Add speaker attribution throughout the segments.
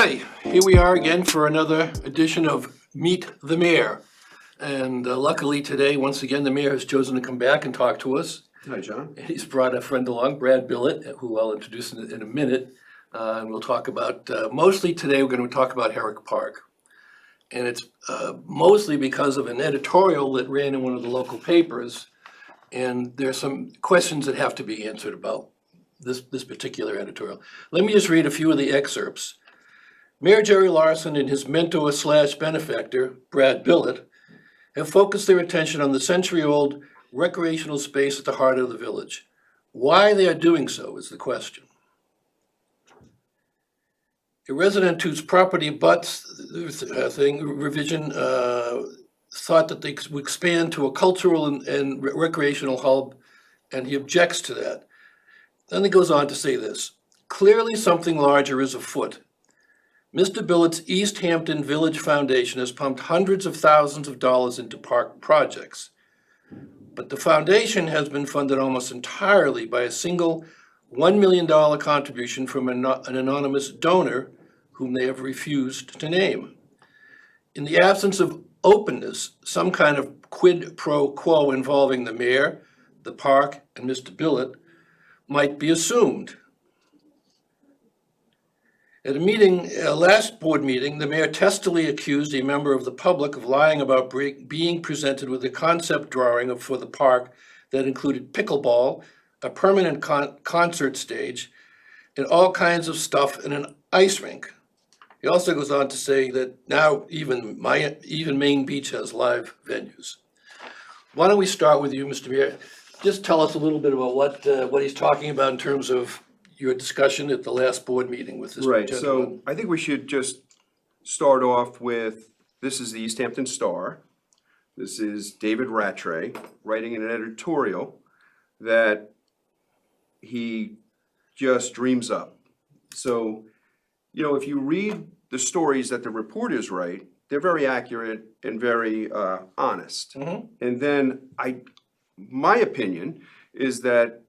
Speaker 1: Hi, here we are again for another edition of Meet the Mayor. And luckily today, once again, the mayor has chosen to come back and talk to us.
Speaker 2: Hi, John.
Speaker 1: And he's brought a friend along, Brad Billet, who I'll introduce in a minute. And we'll talk about, mostly today, we're going to talk about Herrick Park. And it's mostly because of an editorial that ran in one of the local papers. And there's some questions that have to be answered about this particular editorial. Let me just read a few of the excerpts. Mayor Jerry Larsen and his mentor slash benefactor, Brad Billet, have focused their attention on the century-old recreational space at the heart of the village. Why they are doing so is the question. A resident whose property butts revision thought that they would expand to a cultural and recreational hub, and he objects to that. Then he goes on to say this: clearly something larger is afoot. Mr. Billet's East Hampton Village Foundation has pumped hundreds of thousands of dollars into park projects. But the foundation has been funded almost entirely by a single $1 million contribution from an anonymous donor whom they have refused to name. In the absence of openness, some kind of quid pro quo involving the mayor, the park, and Mr. Billet might be assumed. At a meeting, last board meeting, the mayor testily accused a member of the public of lying about being presented with a concept drawing for the park that included pickleball, a permanent concert stage, and all kinds of stuff in an ice rink. He also goes on to say that now even Maine Beach has live venues. Why don't we start with you, Mr. Mayor? Just tell us a little bit about what he's talking about in terms of your discussion at the last board meeting with this
Speaker 2: Right,
Speaker 1: gentleman.
Speaker 2: so I think we should just start off with, this is the East Hampton Star. This is David Rattray writing an editorial that he just dreams up. So, you know, if you read the stories that the reporters write, they're very accurate and very honest.
Speaker 1: Mm-hmm.
Speaker 2: And then my opinion is that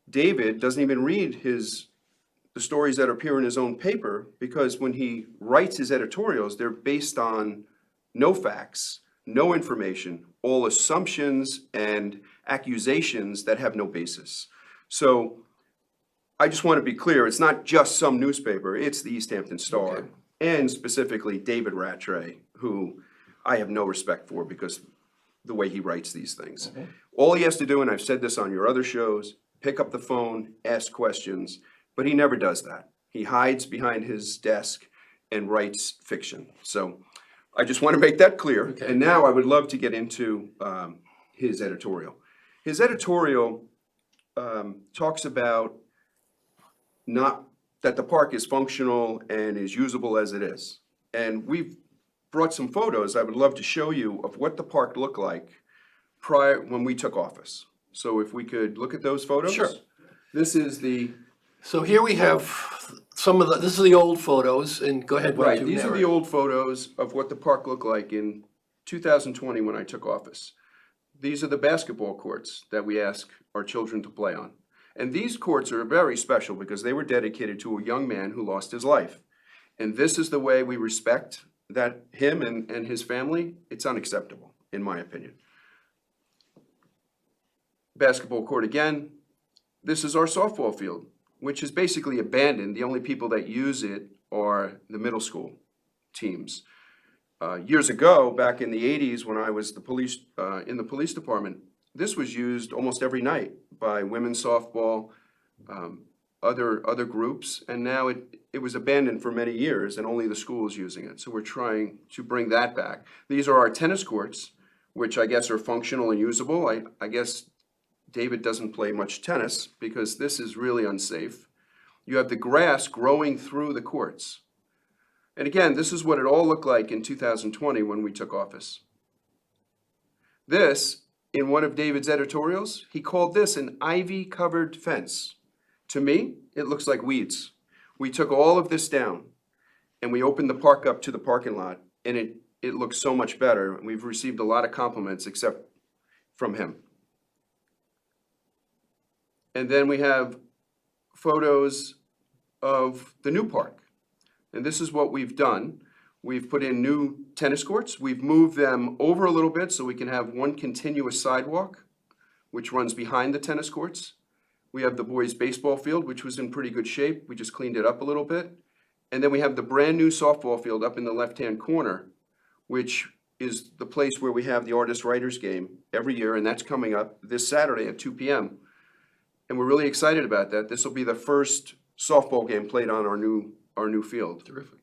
Speaker 2: David doesn't even read the stories that appear in his own paper, because when he writes his editorials, they're based on no facts, no information, all assumptions and accusations that have no basis. So I just want to be clear, it's not just some newspaper, it's the East Hampton Star,
Speaker 1: Okay.
Speaker 2: and specifically David Rattray, who I have no respect for because the way he writes these things.
Speaker 1: Mm-hmm.
Speaker 2: All he has to do, and I've said this on your other shows, pick up the phone, ask questions, but he never does that. He hides behind his desk and writes fiction. So I just want to make that clear.
Speaker 1: Okay.
Speaker 2: And now I would love to get into his editorial. His editorial talks about not that the park is functional and is usable as it is. And we've brought some photos I would love to show you of what the park looked like prior when we took office. So if we could look at those photos.
Speaker 1: Sure.
Speaker 2: This is the,
Speaker 1: So here we have this is the old photos, and go ahead.
Speaker 2: right, these are the old photos of what the park looked like in 2020 when I took office. These are the basketball courts that we ask our children to play on. And these courts are very special because they were dedicated to a young man who lost his life. And this is the way we respect that him and his family. It's unacceptable, in my opinion. Basketball court again. This is our softball field, which is basically abandoned. The only people that use it are the middle school teams. Years ago, back in the 80s, when I was in the police department, this was used almost every night by women's softball, other groups, and now it was abandoned for many years, and only the school is using it. So we're trying to bring that back. These are our tennis courts, which I guess are functional and usable. I guess David doesn't play much tennis because this is really unsafe. You have the grass growing through the courts. And again, this is what it all looked like in 2020 when we took office. This, in one of David's editorials, he called this an ivy-covered fence. To me, it looks like weeds. We took all of this down and we opened the park up to the parking lot, and it looks so much better. We've received a lot of compliments except from him. And then we have photos of the new park. And this is what we've done. We've put in new tennis courts. We've moved them over a little bit so we can have one continuous sidewalk, which runs behind the tennis courts. We have the boys' baseball field, which was in pretty good shape. We just cleaned it up a little bit. And then we have the brand-new softball field up in the left-hand corner, which is the place where we have the artist-writers game every year, and that's coming up this Saturday at 2 p.m. And we're really excited about that. This will be the first softball game played on our new field.
Speaker 1: Terrific.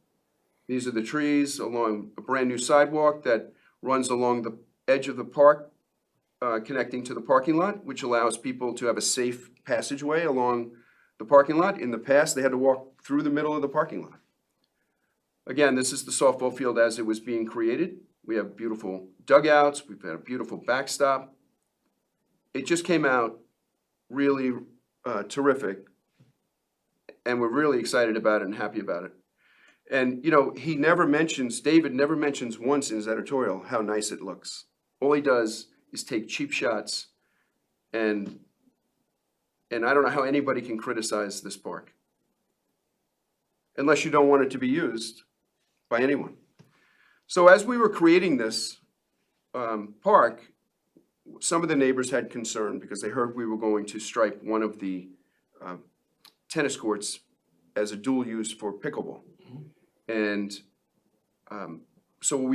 Speaker 2: These are the trees along a brand-new sidewalk that runs along the edge of the park, connecting to the parking lot, which allows people to have a safe passageway along the parking lot. In the past, they had to walk through the middle of the parking lot. Again, this is the softball field as it was being created. We have beautiful dugouts. We've had a beautiful backstop. It just came out really terrific, and we're really excited about it and happy about it. And, you know, David never mentions once in his editorial how nice it looks. All he does is take cheap shots, and I don't know how anybody can criticize this park unless you don't want it to be used by anyone. So as we were creating this park, some of the neighbors had concern because they heard we were going to stripe one of the tennis courts as a dual use for pickleball. And so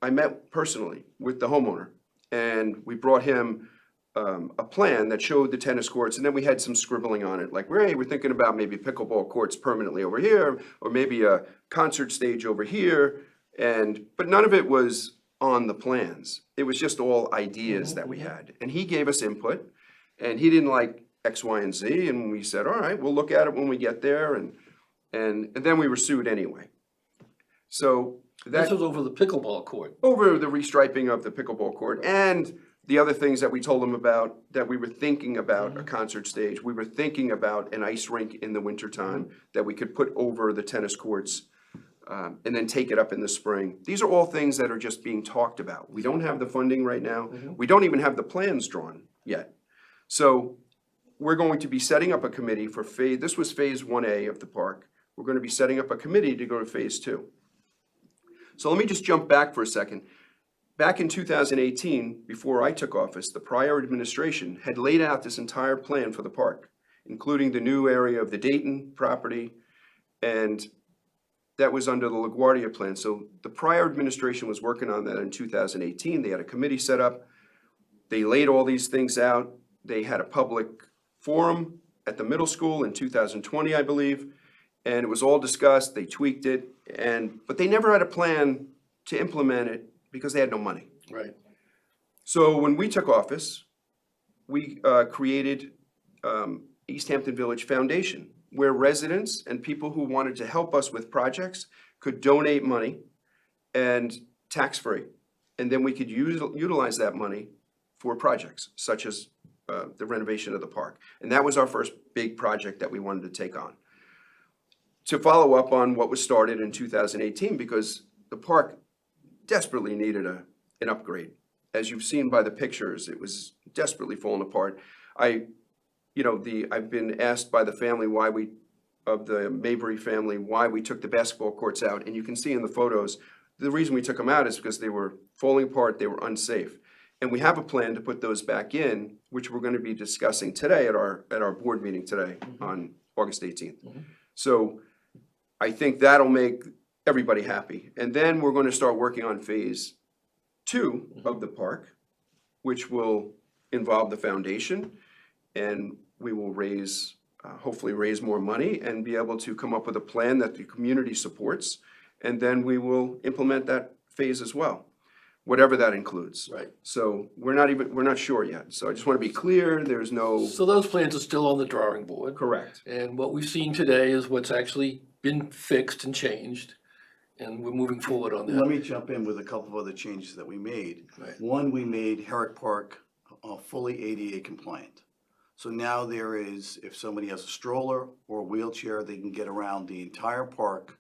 Speaker 2: I met personally with the homeowner, and we brought him a plan that showed the tennis courts, and then we had some scribbling on it, like, hey, we're thinking about maybe pickleball courts permanently over here, or maybe a concert stage over here, but none of it was on the plans. It was just all ideas that we had, and he gave us input, and he didn't like X, Y, and Z, and we said, all right, we'll look at it when we get there, and then we were sued anyway. So
Speaker 1: This was over the pickleball court.
Speaker 2: over the restriping of the pickleball court and the other things that we told them about, that we were thinking about a concert stage. We were thinking about an ice rink in the wintertime that we could put over the tennis courts and then take it up in the spring. These are all things that are just being talked about. We don't have the funding right now. We don't even have the plans drawn yet. So we're going to be setting up a committee for this was phase 1A of the park. We're going to be setting up a committee to go to phase 2. So let me just jump back for a second. Back in 2018, before I took office, the prior administration had laid out this entire plan for the park, including the new area of the Dayton property, and that was under the LaGuardia plan. So the prior administration was working on that in 2018. They had a committee set up. They laid all these things out. They had a public forum at the middle school in 2020, I believe, and it was all discussed. They tweaked it, but they never had a plan to implement it because they had no money.
Speaker 1: Right.
Speaker 2: So when we took office, we created East Hampton Village Foundation, where residents and people who wanted to help us with projects could donate money and tax-free. And then we could utilize that money for projects such as the renovation of the park. And that was our first big project that we wanted to take on, to follow up on what was started in 2018, because the park desperately needed an upgrade. As you've seen by the pictures, it was desperately falling apart. I've been asked by the family of the Mabry family why we took the basketball courts out, and you can see in the photos, the reason we took them out is because they were falling apart, they were unsafe. And we have a plan to put those back in, which we're going to be discussing today at our board meeting today on August 18th. So I think that'll make everybody happy. And then we're going to start working on phase 2 of the park, which will involve the foundation, and we will hopefully raise more money and be able to come up with a plan that the community supports, and then we will implement that phase as well, whatever that includes.
Speaker 1: Right.
Speaker 2: So we're not sure yet. So I just want to be clear, there's no.
Speaker 1: So those plans are still on the drawing board.
Speaker 2: Correct.
Speaker 1: And what we've seen today is what's actually been fixed and changed, and we're moving forward on that.
Speaker 3: Let me jump in with a couple of other changes that we made.
Speaker 1: Right.
Speaker 3: One, we made Herrick Park fully ADA compliant. So now there is, if somebody has a stroller or a wheelchair, they can get around the entire park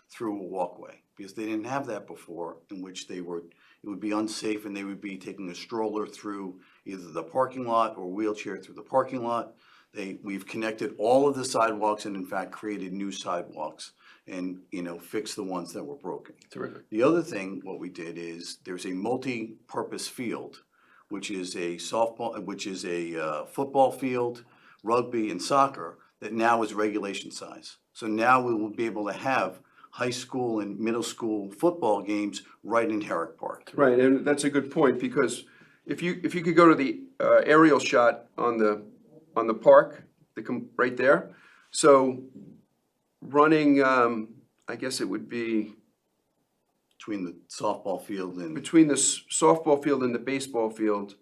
Speaker 3: through a walkway, because they didn't have that before, in which it would be unsafe and they would be taking a stroller through either the parking lot or a wheelchair through the parking lot. We've connected all of the sidewalks and in fact created new sidewalks. and, fix the ones that were broken.
Speaker 1: Terrific.
Speaker 3: The other thing, what we did is, there's a multi-purpose field, which is a football field, rugby and soccer, that now is regulation size. So now we will be able to have high school and middle school football games right in Herrick Park.
Speaker 2: Right, and that's a good point, because if you could go to the aerial shot on the park, right there. So running, I guess it would be
Speaker 3: Between the softball field and,
Speaker 2: between the softball field and the baseball field,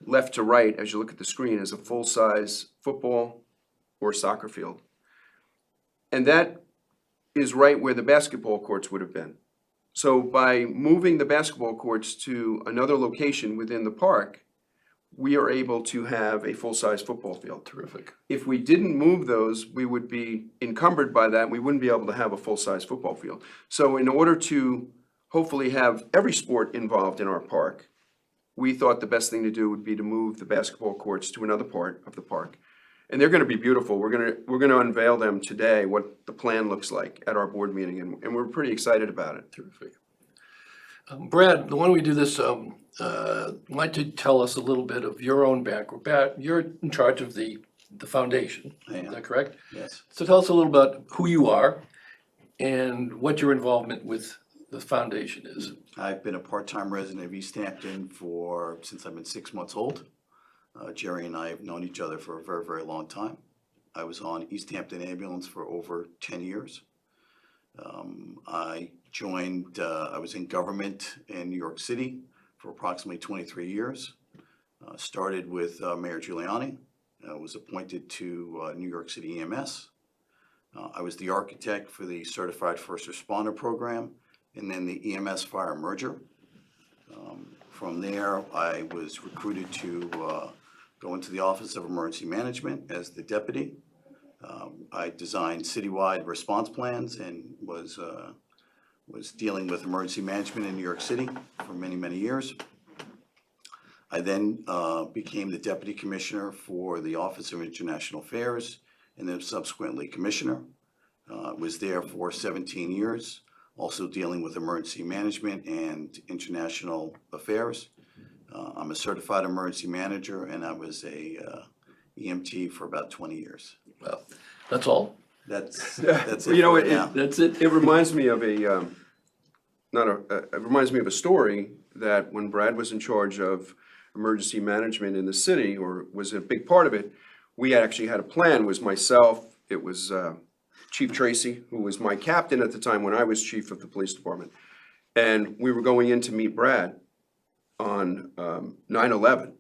Speaker 2: left to right, as you look at the screen, is a full-size football or soccer field. And that is right where the basketball courts would have been. So by moving the basketball courts to another location within the park, we are able to have a full-size football field.
Speaker 1: Terrific.
Speaker 2: If we didn't move those, we would be encumbered by that. We wouldn't be able to have a full-size football field. So in order to hopefully have every sport involved in our park, we thought the best thing to do would be to move the basketball courts to another part of the park. And they're gonna be beautiful. We're gonna unveil them today, what the plan looks like at our board meeting, and we're pretty excited about it.
Speaker 1: Terrific. Brad, why don't we do this, why don't you tell us a little bit of your own background? You're in charge of the foundation,
Speaker 3: I
Speaker 1: is
Speaker 3: am.
Speaker 1: that correct?
Speaker 3: yes.
Speaker 1: So tell us a little about who you are and what your involvement with the foundation is.
Speaker 3: I've been a part-time resident of East Hampton since I've been 6 months old. Jerry and I have known each other for a very, very long time. I was on East Hampton Ambulance for over 10 years. I was in government in New York City for approximately 23 years. Started with Mayor Giuliani. Was appointed to New York City EMS. I was the architect for the Certified First Responder Program and then the EMS Fire Merger. From there, I was recruited to go into the Office of Emergency Management as the deputy. I designed citywide response plans and was dealing with emergency management in New York City for many, many years. I then became the deputy commissioner for the Office of International Affairs and then subsequently commissioner. Was there for 17 years, also dealing with emergency management and international affairs. I'm a certified emergency manager and I was a EMT for about 20 years.
Speaker 1: Well, that's all?
Speaker 3: That's
Speaker 2: Well,
Speaker 3: it
Speaker 2: you know,
Speaker 3: for right now.
Speaker 1: That's it?
Speaker 2: It reminds me of it reminds me of a story that when Brad was in charge of emergency management in the city, or was a big part of it, we actually had a plan. It was myself, it was Chief Tracy, who was my captain at the time when I was chief of the police department. And we were going in to meet Brad on 9/11.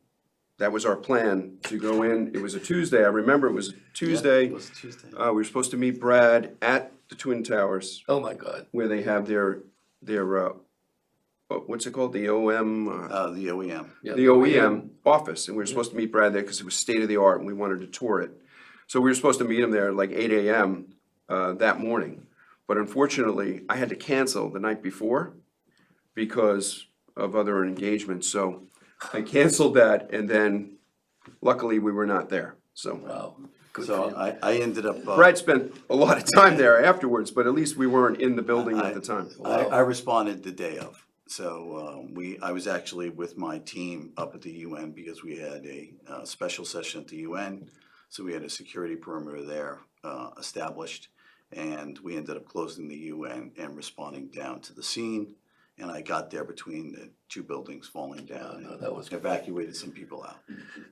Speaker 2: That was our plan, to go in. It was a Tuesday. I remember it was a Tuesday.
Speaker 3: Yeah, it was Tuesday.
Speaker 2: We were supposed to meet Brad at the Twin Towers,
Speaker 1: Oh, my God.
Speaker 2: where they have their what's it called? The OM,
Speaker 3: The OEM.
Speaker 1: Yeah.
Speaker 2: the OEM office. And we were supposed to meet Brad there because it was state of the art and we wanted to tour it. So we were supposed to meet him there at like 8 a.m. That morning. But unfortunately, I had to cancel the night before because of other engagements. So I canceled that, and then luckily we were not there. So
Speaker 1: Wow. Good for
Speaker 3: So
Speaker 1: you.
Speaker 3: I ended up.
Speaker 2: Brad spent a lot of time there afterwards, but at least we weren't in the building at the time.
Speaker 3: I responded the day of. So I was actually with my team up at the UN because we had a special session at the UN. So we had a security perimeter there established, and we ended up closing the UN and responding down to the scene. And I got there between the two buildings falling down
Speaker 1: no,
Speaker 3: and
Speaker 1: that was-
Speaker 3: evacuated some people out.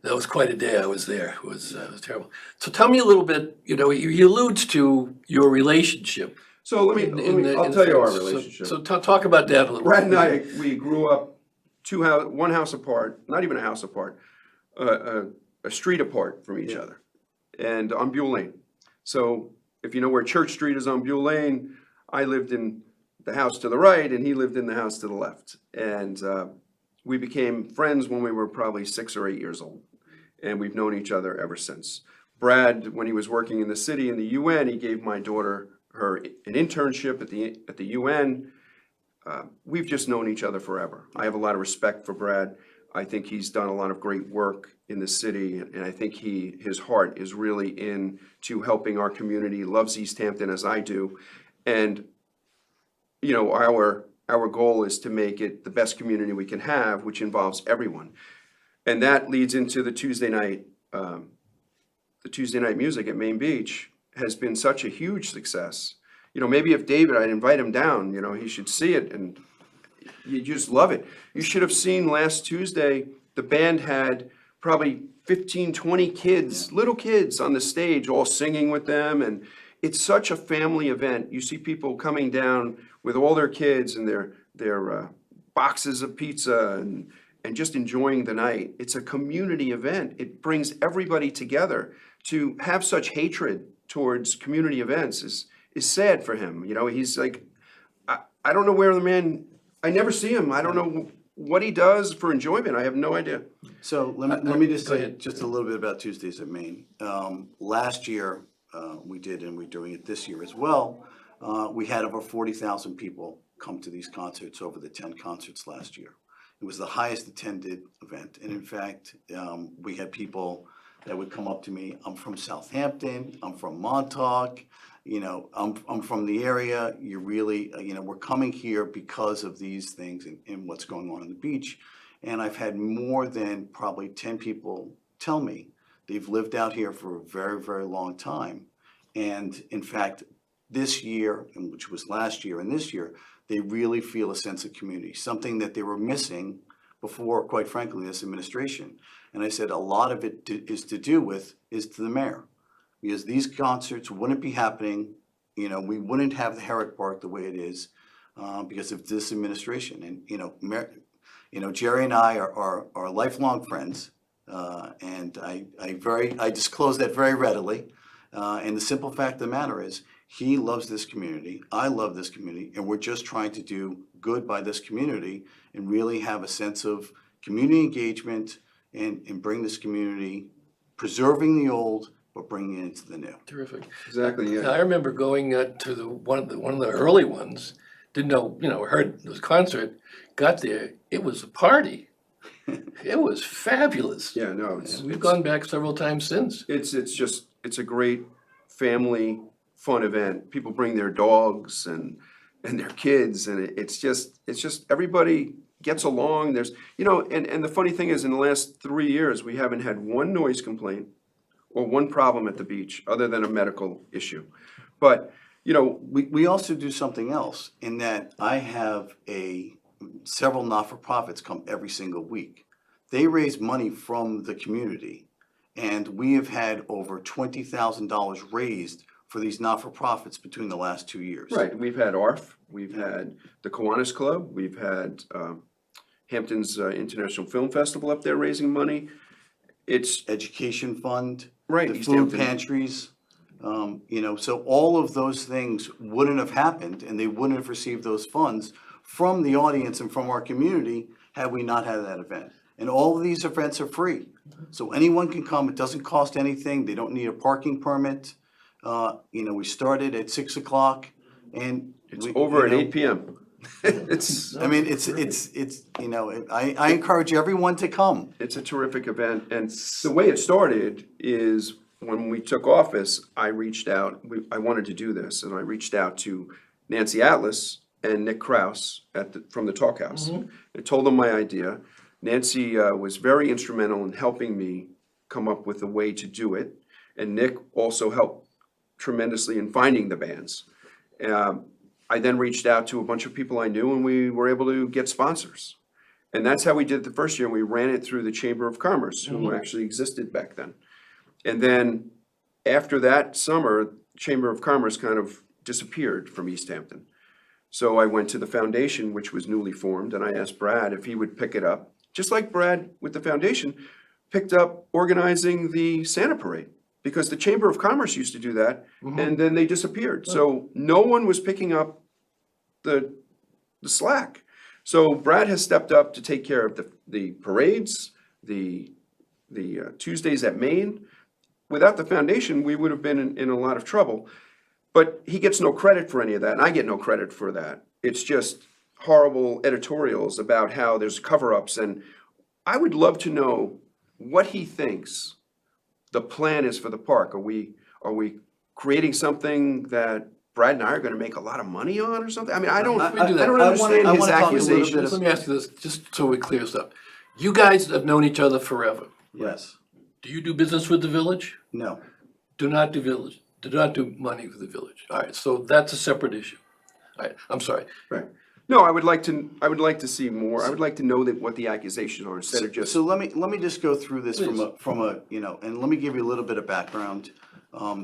Speaker 1: That was quite a day I was there. It was terrible. So tell me a little bit, he alludes to your relationship.
Speaker 2: So I'll tell you our relationship.
Speaker 1: So talk about that a little bit.
Speaker 2: Brad and I, we grew up one house apart, not even a house apart, a street apart from each other, and on Buell Lane. So if you know where Church Street is on Buell Lane, I lived in the house to the right and he lived in the house to the left. And we became friends when we were probably 6 or 8 years old. And we've known each other ever since. Brad, when he was working in the city in the UN, he gave my daughter an internship at the UN. We've just known each other forever. I have a lot of respect for Brad. I think he's done a lot of great work in the city, and I think his heart is really into helping our community, loves East Hampton as I do. And, our goal is to make it the best community we can have, which involves everyone. And that leads into the Tuesday night music at Main Beach has been such a huge success. Maybe if David, I'd invite him down, he should see it, and you just love it. You should have seen last Tuesday, the band had probably 15, 20 kids, little kids on the stage, all singing with them, and it's such a family event. You see people coming down with all their kids and their boxes of pizza and just enjoying the night. It's a community event. It brings everybody together. To have such hatred towards community events is sad for him. He's like, I don't know where the man, I never see him. I don't know what he does for enjoyment. I have no idea.
Speaker 3: So let me just
Speaker 1: Go
Speaker 3: say
Speaker 1: ahead.
Speaker 3: just a little bit about Tuesdays at Maine. Last year, we did, and we're doing it this year as well. We had over 40,000 people come to these concerts over the 10 concerts last year. It was the highest attended event. And in fact, we had people that would come up to me. I'm from Southampton, I'm from Montauk, I'm from the area. You really, we're coming here because of these things and what's going on the beach. And I've had more than probably 10 people tell me they've lived out here for a very, very long time. And in fact, this year, and which was last year and this year, they really feel a sense of community, something that they were missing before, quite frankly, this administration. And I said a lot of it is to the mayor. Because these concerts wouldn't be happening, we wouldn't have the Herrick Park the way it is because of this administration. And, Jerry and I are lifelong friends. And I disclose that very readily. And the simple fact of the matter is, he loves this community, I love this community, and we're just trying to do good by this community and really have a sense of community engagement and bring this community, preserving the old, but bringing it into the new.
Speaker 1: Terrific.
Speaker 2: Exactly, yeah.
Speaker 1: I remember going to one of the early ones, didn't know, heard this concert, got there, it was a party. It was fabulous.
Speaker 2: Yeah, no,
Speaker 1: We've gone back several times since.
Speaker 2: it's a great family fun event. People bring their dogs and their kids, and it's just everybody gets along. There's and the funny thing is, in the last 3 years, we haven't had one noise complaint or one problem at the beach other than a medical issue. But
Speaker 3: We also do something else in that I have several not-for-profits come every single week. They raise money from the community, and we have had over $20,000 raised for these not-for-profits between the last 2 years.
Speaker 2: right, we've had ARF, we've had the Kiwanis Club, we've had Hampton's International Film Festival up there raising money. It's
Speaker 3: Education fund,
Speaker 2: right,
Speaker 3: the
Speaker 2: East
Speaker 3: food
Speaker 2: Hampton.
Speaker 3: pantries, so all of those things wouldn't have happened and they wouldn't have received those funds from the audience and from our community had we not had that event. And all of these events are free. So anyone can come, it doesn't cost anything, they don't need a parking permit. We started at 6 o'clock and.
Speaker 2: It's over at 8 p.m. It's
Speaker 3: I encourage everyone to come.
Speaker 2: It's a terrific event, and the way it started is when we took office, I reached out, I wanted to do this, and I reached out to Nancy Atlas and Nick Kraus from the Talk House. I told them my idea. Nancy was very instrumental in helping me come up with a way to do it, and Nick also helped tremendously in finding the bands. I then reached out to a bunch of people I knew, and we were able to get sponsors. And that's how we did it the first year, and we ran it through the Chamber of Commerce, who actually existed back then. And then after that summer, Chamber of Commerce kind of disappeared from East Hampton. So I went to the foundation, which was newly formed, and I asked Brad if he would pick it up. Just like Brad with the foundation picked up organizing the Santa Parade, because the Chamber of Commerce used to do that, and then they disappeared. So no one was picking up the slack. So Brad has stepped up to take care of the parades, the Tuesdays at Maine. Without the foundation, we would have been in a lot of trouble. But he gets no credit for any of that, and I get no credit for that. It's just horrible editorials about how there's cover-ups, and I would love to know what he thinks the plan is for the park. Are we creating something that Brad and I are gonna make a lot of money on or something? I mean, I don't
Speaker 3: I-
Speaker 1: do that.
Speaker 2: don't
Speaker 3: I
Speaker 2: understand
Speaker 3: wanna
Speaker 2: his
Speaker 3: talk a little bit
Speaker 2: accusations.
Speaker 1: Let me ask you this, just so we clear this up. You guys have known each other forever.
Speaker 3: Yes,
Speaker 1: Do you do business with the village?
Speaker 3: no,
Speaker 1: Do not do money with the village. All right, so that's a separate issue. All right, I'm sorry.
Speaker 2: Right. No, I would like to see more. I would like to know that what the accusations are instead of just.
Speaker 3: so let me just go through this from a, you know, and let me give you a little bit of background.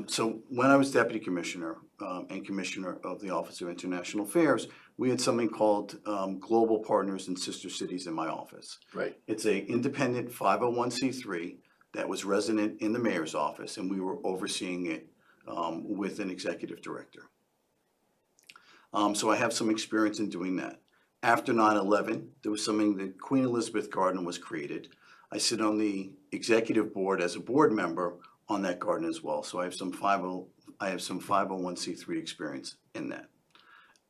Speaker 3: So when I was deputy commissioner, and commissioner of the Office of International Affairs, we had something called, Global Partners in Sister Cities in my office.
Speaker 1: Right.
Speaker 3: It's a independent 501c3 that was resident in the mayor's office, and we were overseeing it, with an executive director. So I have some experience in doing that. After 9/11, there was something that Queen Elizabeth Garden was created. I sit on the executive board as a board member on that garden as well. So I have some 501c3 experience in that.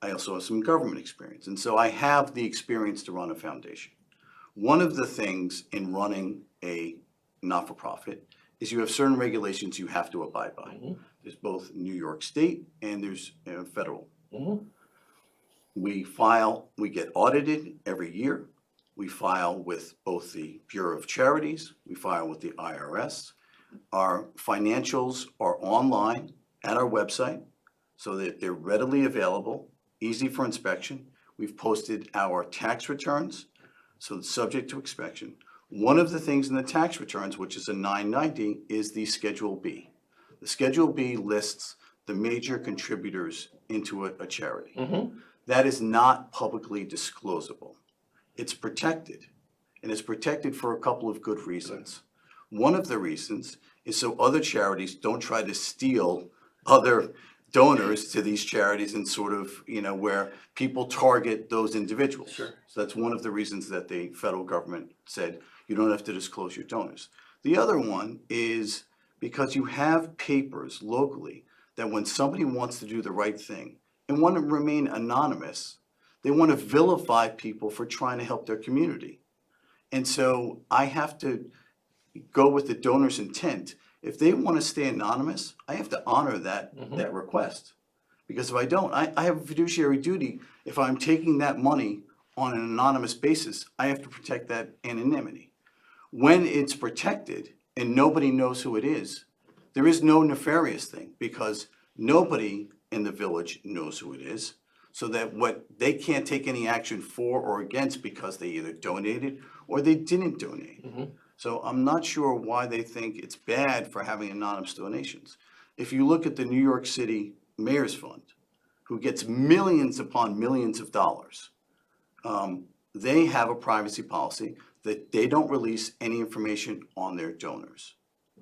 Speaker 3: I also have some government experience. And so I have the experience to run a foundation. One of the things in running a not-for-profit is you have certain regulations you have to abide by. There's both New York State and there's federal. We get audited every year. We file with both the Bureau of Charities, we file with the IRS. Our financials are online at our website so that they're readily available, easy for inspection. We've posted our tax returns, so it's subject to inspection. One of the things in the tax returns, which is a 990, is the Schedule B. The Schedule B lists the major contributors into a charity. That is not publicly disclosable. It's protected, and it's protected for a couple of good reasons. One of the reasons is so other charities don't try to steal other donors to these charities and sort of, you know, where people target those individuals.
Speaker 1: Sure.
Speaker 3: So that's one of the reasons that the federal government said you don't have to disclose your donors. The other one is because you have papers locally that when somebody wants to do the right thing and want to remain anonymous, they want to vilify people for trying to help their community. And so I have to go with the donor's intent. If they want to stay anonymous, I have to honor that request. Because if I don't, I have a fiduciary duty. If I'm taking that money on an anonymous basis, I have to protect that anonymity. When it's protected and nobody knows who it is, there is no nefarious thing because nobody in the village knows who it is. So that what they can't take any action for or against because they either donated or they didn't donate. So I'm not sure why they think it's bad for having anonymous donations. If you look at the New York City Mayor's Fund, who gets millions upon millions of dollars, they have a privacy policy that they don't release any information on their donors.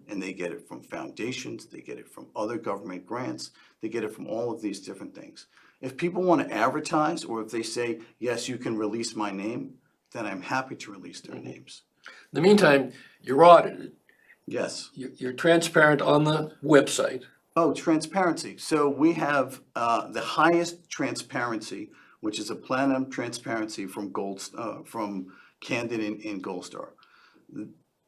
Speaker 3: And they get it from foundations, they get it from other government grants, they get it from all of these different things. If people want to advertise, or if they say, yes, you can release my name, then I'm happy to release their names.
Speaker 1: In the meantime, you're audited.
Speaker 3: Yes.
Speaker 1: You're transparent on the website.
Speaker 3: Oh, transparency. So we have the highest transparency, which is a platinum transparency from Candid and Gold Star.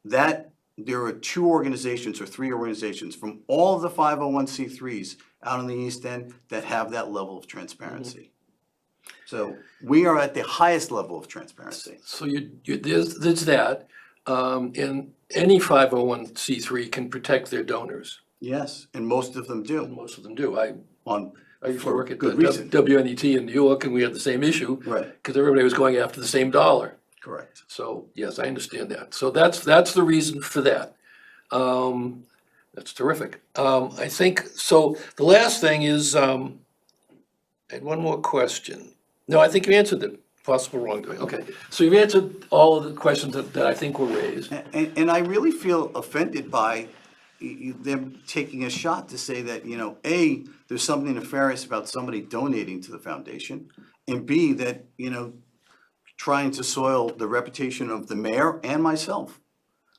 Speaker 3: That there are 2 organizations or 3 organizations from all of the 501c3s out in the East End that have that level of transparency. So we are at the highest level of transparency.
Speaker 1: So there's that. And any 501c3 can protect their donors.
Speaker 3: Yes, and most of them do.
Speaker 1: Most of them do. I used to
Speaker 3: For
Speaker 1: work at
Speaker 3: good
Speaker 1: the
Speaker 3: reason.
Speaker 1: WNET in New York, and we had the same issue.
Speaker 3: Right.
Speaker 1: Because everybody was going after the same dollar.
Speaker 3: Correct.
Speaker 1: So, yes, I understand that. So that's the reason for that. That's terrific. I think, so the last thing is, I had one more question. No, I think you answered it, possible wrongdoing. Okay, so you've answered all of the questions that I think were raised.
Speaker 3: And I really feel offended by them taking a shot to say that, you know, A, there's something nefarious about somebody donating to the foundation, and B, that, you know, trying to soil the reputation of the mayor and myself.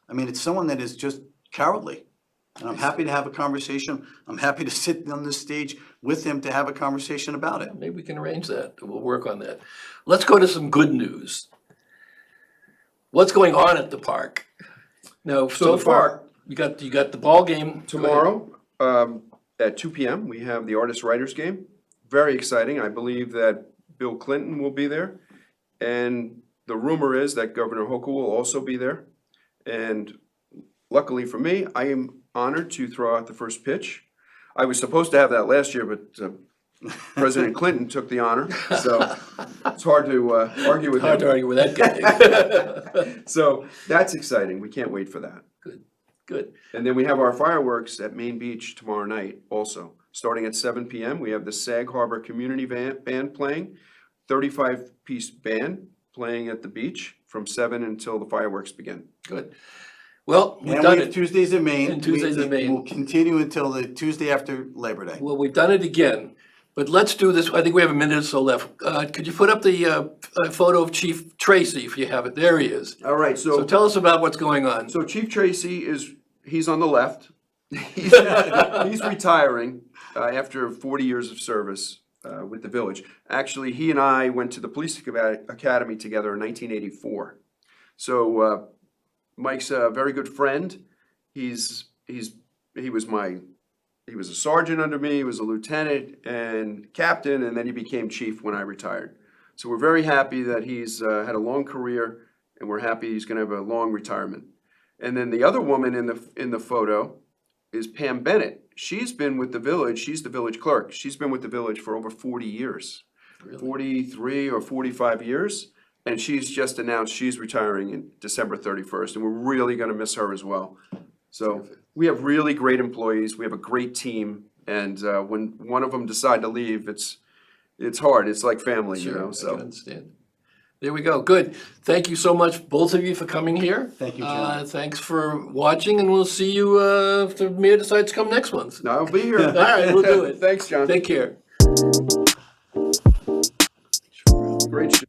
Speaker 3: I mean, it's someone that is just cowardly. And I'm happy to have a conversation. I'm happy to sit on this stage with them to have a conversation about it.
Speaker 1: Maybe we can arrange that. We'll work on that. Let's go to some good news. what's going on at the park? Now, so
Speaker 2: the
Speaker 1: far,
Speaker 2: park-
Speaker 1: you got the ball game.
Speaker 2: Tomorrow, at 2 p.m., we have the Artist-Writers game. Very exciting. I believe that Bill Clinton will be there. And the rumor is that Governor Hochul will also be there. And luckily for me, I am honored to throw out the first pitch. I was supposed to have that last year, but President Clinton took the honor, so it's hard to argue with
Speaker 1: Hard to
Speaker 2: him.
Speaker 1: argue with that guy.
Speaker 2: So that's exciting. We can't wait for that.
Speaker 1: Good.
Speaker 2: And then we have our fireworks at Main Beach tomorrow night also. Starting at 7 p.m., we have the Sag Harbor Community Band playing, 35-piece band playing at the beach from 7 until the fireworks begin.
Speaker 1: Good. Well, we've
Speaker 3: And
Speaker 1: done
Speaker 3: we have
Speaker 1: it.
Speaker 3: Tuesdays in Maine.
Speaker 1: And Tuesdays in Maine.
Speaker 3: We'll continue until the Tuesday after Labor Day.
Speaker 1: Well, we've done it again, but let's do this. I think we have a minute or so left. Could you put up the photo of Chief Tracy if you have it? There he is.
Speaker 2: All right,
Speaker 1: So tell us about what's going on.
Speaker 2: So Chief Tracy he's on the left. He's retiring after 40 years of service with the village. Actually, he and I went to the police academy together in 1984. So Mike's a very good friend. He was a sergeant under me, he was a lieutenant and captain, and then he became chief when I retired. So we're very happy that he's had a long career, and we're happy he's gonna have a long retirement. And then the other woman in the photo is Pam Bennett. She's been with the village, she's the village clerk. She's been with the village for over 40 years.
Speaker 1: Really?
Speaker 2: 43 or 45 years. And she's just announced she's retiring in December 31st, and we're really gonna miss her as well. So we have really great employees, we have a great team, and when one of them decide to leave, it's hard, it's like family, you know,
Speaker 1: I
Speaker 2: so.
Speaker 1: can understand. There we go. Good. Thank you so much, both of you, for coming here.
Speaker 3: Thank you, John.
Speaker 1: Thanks for watching, and we'll see you if the mayor decides to come next month.
Speaker 2: I'll be here.
Speaker 1: All right, we'll do it.
Speaker 2: Thanks, John.
Speaker 1: Take care.
Speaker 2: Great show.